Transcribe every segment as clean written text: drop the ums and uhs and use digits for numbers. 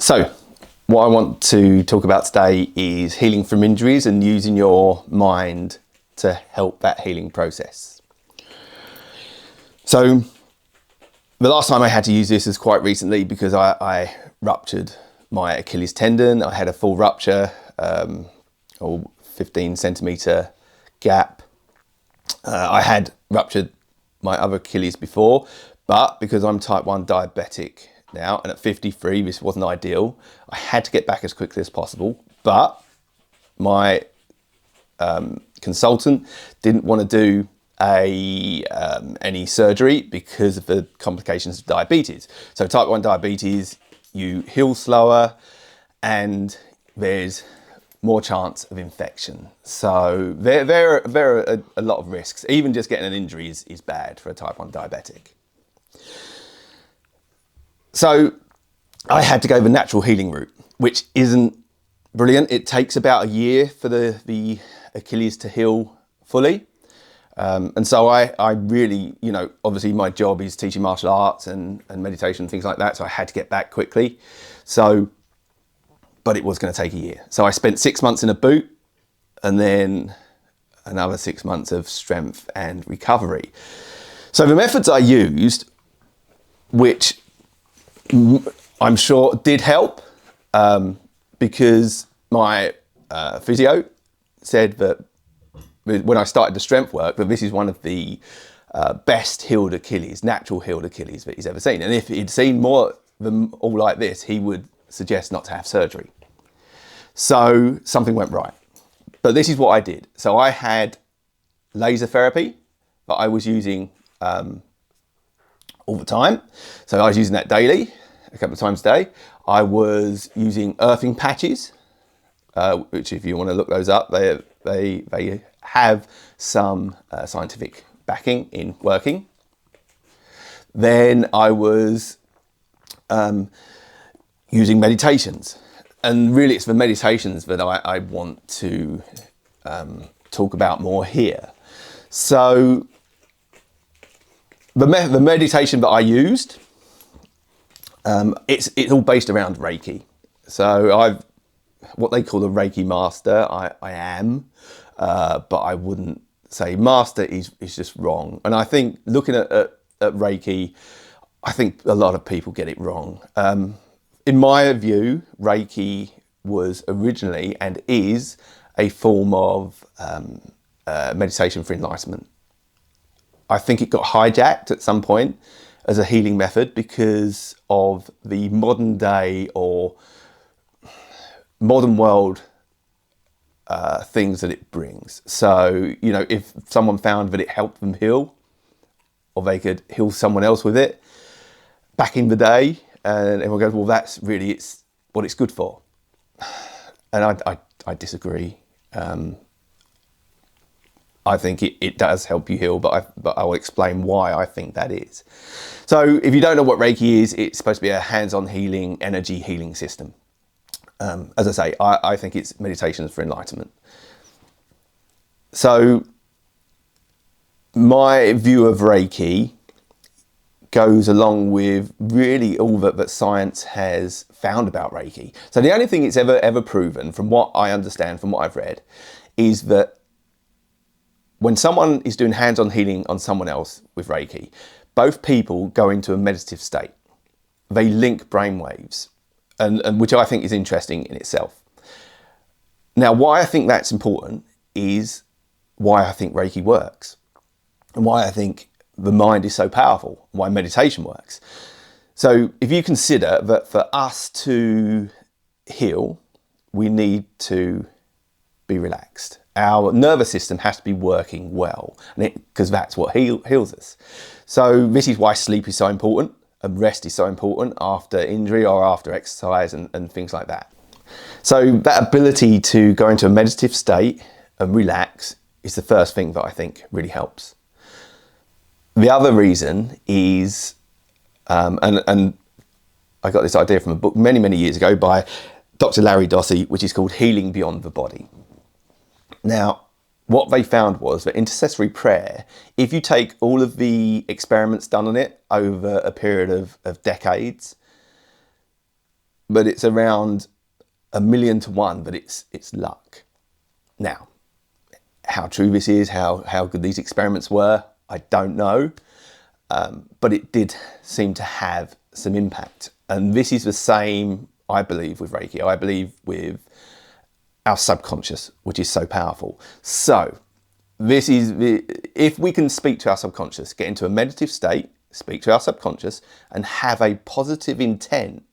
So, what I want to talk about today is healing from injuries and using your mind to help that healing process. So, the last time I had to use this was quite recently because I ruptured my Achilles tendon. I had a full rupture, or 15 centimetre gap. I had ruptured my other Achilles before, but because I'm type 1 diabetic now, and at 53, this wasn't ideal. I had to get back as quickly as possible, but my consultant didn't want to do any surgery because of the complications of diabetes. So type 1 diabetes, you heal slower and there's more chance of infection. So there are a lot of risks. Even just getting an injury is bad for a type 1 diabetic. So I had to go the natural healing route, which isn't brilliant. It takes about a year for the Achilles to heal fully. And so I really, obviously my job is teaching martial arts and meditation and things like that. So I had to get back quickly. But it was going to take a year. So I spent 6 months in a boot and then another 6 months of strength and recovery. So the methods I used, which I'm sure did help, because my physio said that when I started the strength work, that this is one of the best healed Achilles, natural healed Achilles that he's ever seen. And if he'd seen more of them all like this, he would suggest not to have surgery. So something went right. But this is what I did. So I had laser therapy that I was using all the time. So I was using that daily, a couple of times a day. I was using earthing patches, which if you want to look those up, they have some scientific backing in working. Then I was using meditations. And really it's the meditations that I want to talk about more here. So the meditation that I used, it's all based around Reiki. So I've what they call a Reiki master. I am, but I wouldn't say master is just wrong. And I think looking at Reiki, I think a lot of people get it wrong. In my view, Reiki was originally and is a form of meditation for enlightenment. I think it got hijacked at some point as a healing method because of the modern day or modern world things that it brings. So, if someone found that it helped them heal, or they could heal someone else with it, back in the day, and everyone goes, well, that's really it's what it's good for. And I disagree. I think it does help you heal, but I will explain why I think that is. So if you don't know what Reiki is, it's supposed to be a hands-on healing, energy healing system. As I say, I think it's meditations for enlightenment. So my view of Reiki goes along with really all that science has found about Reiki. So the only thing it's ever proven, from what I understand, from what I've read, is that when someone is doing hands-on healing on someone else with Reiki, both people go into a meditative state. They link brainwaves, and which I think is interesting in itself. Now, why I think that's important is why I think Reiki works, and why I think the mind is so powerful, why meditation works. So if you consider that for us to heal, we need to be relaxed. Our nervous system has to be working well, because that's what heals us. So this is why sleep is so important and rest is so important after injury or after exercise and things like that. So that ability to go into a meditative state and relax is the first thing that I think really helps. The other reason is, and I got this idea from a book many years ago by Dr. Larry Dossey, which is called Healing Beyond the Body. Now, what they found was that intercessory prayer, if you take all of the experiments done on it over a period of decades, but it's around 1,000,000 to 1 that it's luck. Now, how true this is, how good these experiments were, I don't know. But it did seem to have some impact. And this is the same, I believe, with Reiki. I believe with our subconscious, which is so powerful. So if we can speak to our subconscious, get into a meditative state, speak to our subconscious, and have a positive intent,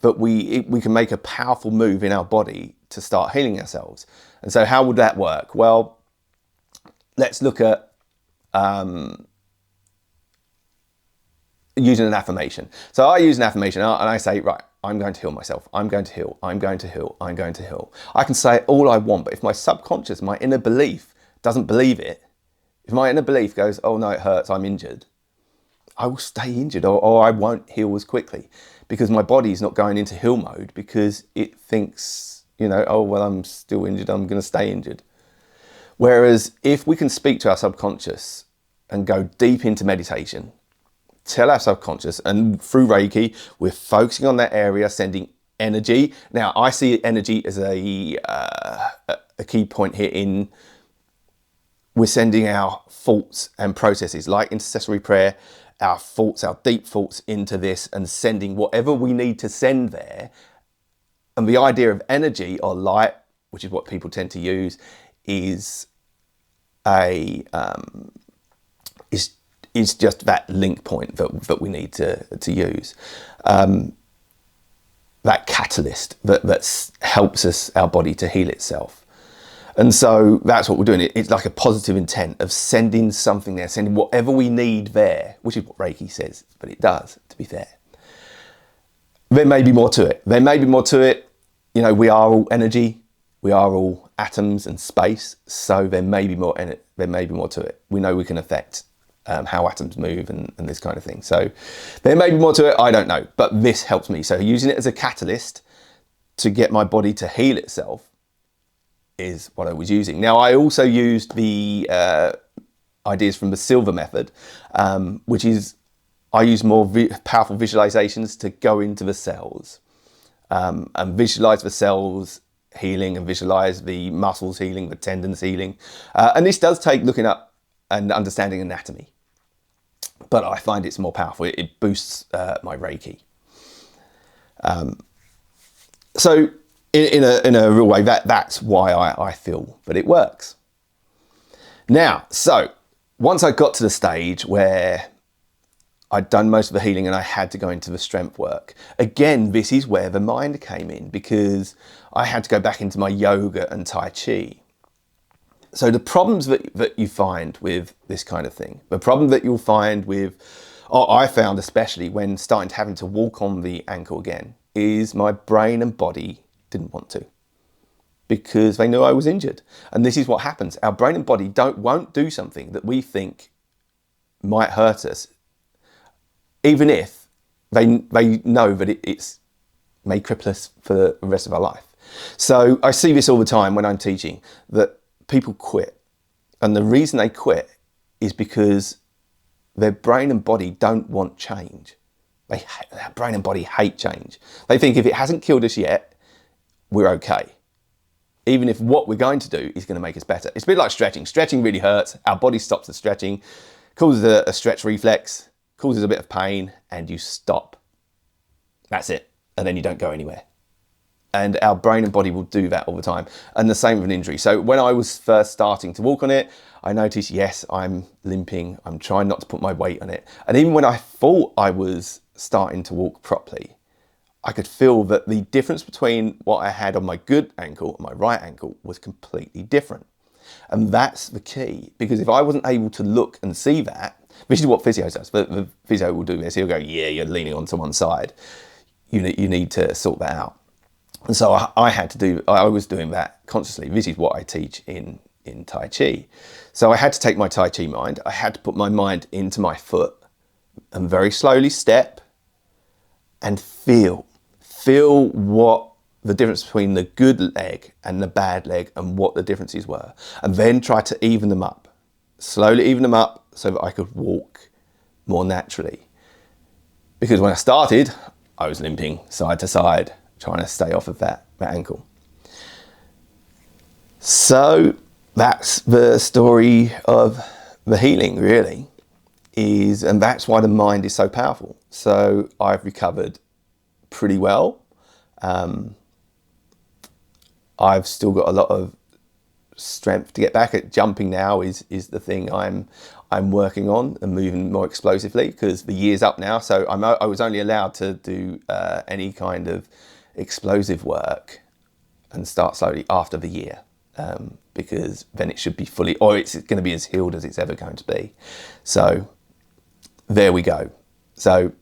that we can make a powerful move in our body to start healing ourselves. And so how would that work? Well, let's look at using an affirmation. So I use an affirmation and I say, right, I'm going to heal myself. I'm going to heal. I'm going to heal. I'm going to heal. I can say all I want, but if my subconscious, my inner belief doesn't believe it, if my inner belief goes, oh no, it hurts, I'm injured, I will stay injured, or I won't heal as quickly, because my body's not going into heal mode because it thinks, oh, well, I'm still injured, I'm going to stay injured. Whereas if we can speak to our subconscious and go deep into meditation, tell our subconscious, and through Reiki, we're focusing on that area, sending energy. Now, I see energy as a key point here we're sending our thoughts and processes, like intercessory prayer, our thoughts, our deep thoughts into this, and sending whatever we need to send there. And the idea of energy or light, which is what people tend to use, is just that link point that we need to use. That catalyst that helps our body to heal itself. And so that's what we're doing. It's like a positive intent of sending something there, sending whatever we need there, which is what Reiki says, but it does, to be fair. There may be more to it. We are all energy. We are all atoms and space. So there may be more to it. We know we can affect how atoms move and this kind of thing. So there may be more to it. I don't know. But this helps me. So using it as a catalyst to get my body to heal itself is what I was using. Now, I also used the ideas from the Silver method, which is I use more powerful visualizations to go into the cells and visualize the cells healing and visualize the muscles healing, the tendons healing. And this does take looking up and understanding anatomy, but I find it's more powerful. It boosts my Reiki. So in a real way, that's why I feel that it works. Now, so once I got to the stage where I'd done most of the healing and I had to go into the strength work, again, this is where the mind came in, because I had to go back into my yoga and Tai Chi. So the problems that you find with this kind of thing, the problem that you'll find I found especially when starting having to walk on the ankle again, is my brain and body didn't want to, because they knew I was injured. And this is what happens. Our brain and body won't do something that we think might hurt us, even if they know that it may cripple us for the rest of our life. So I see this all the time when I'm teaching, that people quit. And the reason they quit is because their brain and body don't want change. Their brain and body hate change. They think if it hasn't killed us yet, we're okay. Even if what we're going to do is going to make us better. It's a bit like stretching. Stretching really hurts. Our body stops the stretching, causes a stretch reflex, causes a bit of pain, and you stop. That's it. And then you don't go anywhere. And our brain and body will do that all the time. And the same with an injury. So when I was first starting to walk on it, I noticed, yes, I'm limping. I'm trying not to put my weight on it. And even when I thought I was starting to walk properly, I could feel that the difference between what I had on my good ankle and my right ankle was completely different. And that's the key, because if I wasn't able to look and see that, this is what physio does. The physio will do this. He'll go, yeah, you're leaning onto one side. You need to sort that out. And so I was doing that consciously. This is what I teach in Tai Chi. So I had to take my Tai Chi mind. I had to put my mind into my foot and very slowly step and feel what the difference between the good leg and the bad leg and what the differences were. And then try to even them up, slowly even them up so that I could walk more naturally. Because when I started, I was limping side to side, trying to stay off of that ankle. So that's the story of the healing, really, and that's why the mind is so powerful. So I've recovered pretty well. I've still got a lot of strength to get back at. Jumping now is the thing I'm working on, and moving more explosively, because the year's up now. So I was only allowed to do any kind of explosive work and start slowly after the year, because then it should be fully, or it's going to be as healed as it's ever going to be. So there we go. So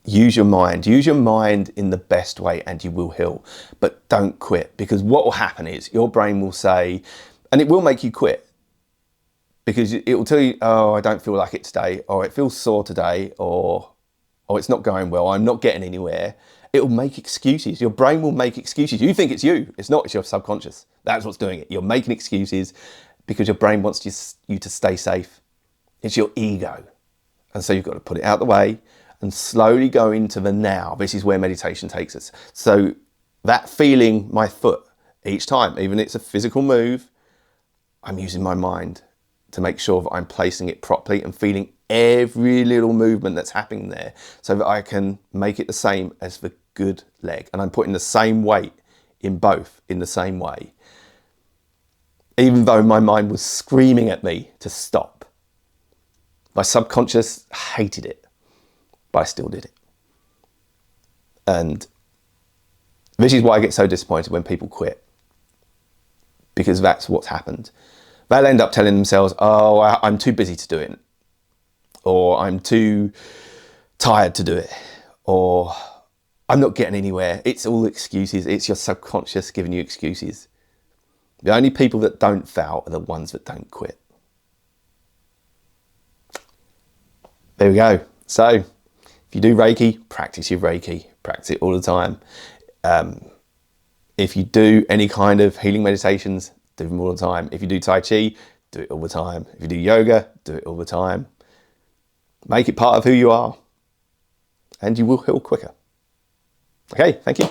use your mind in the best way, and you will heal. But don't quit, because what will happen is your brain will say, and it will make you quit, because it will tell you, oh, I don't feel like it today, or it feels sore today, or it's not going well, I'm not getting anywhere. It will make excuses. Your brain will make excuses. You think it's you. It's not. It's your subconscious. That's what's doing it. You're making excuses because your brain wants you to stay safe. It's your ego. And so you've got to put it out the way and slowly go into the now. This is where meditation takes us. So that feeling my foot each time, even if it's a physical move, I'm using my mind to make sure that I'm placing it properly and feeling every little movement that's happening there, so that I can make it the same as the good leg. And I'm putting the same weight in both in the same way, even though my mind was screaming at me to stop. My subconscious hated it, but I still did it. And this is why I get so disappointed when people quit, because that's what's happened. They'll end up telling themselves, oh, I'm too busy to do it, or I'm too tired to do it, or I'm not getting anywhere. It's all excuses. It's your subconscious giving you excuses. The only people that don't fail are the ones that don't quit. There we go. So if you do Reiki, practice your Reiki. Practice it all the time. If you do any kind of healing meditations, do them all the time. If you do Tai Chi, do it all the time. If you do yoga, do it all the time. Make it part of who you are, and you will heal quicker. Okay, thank you.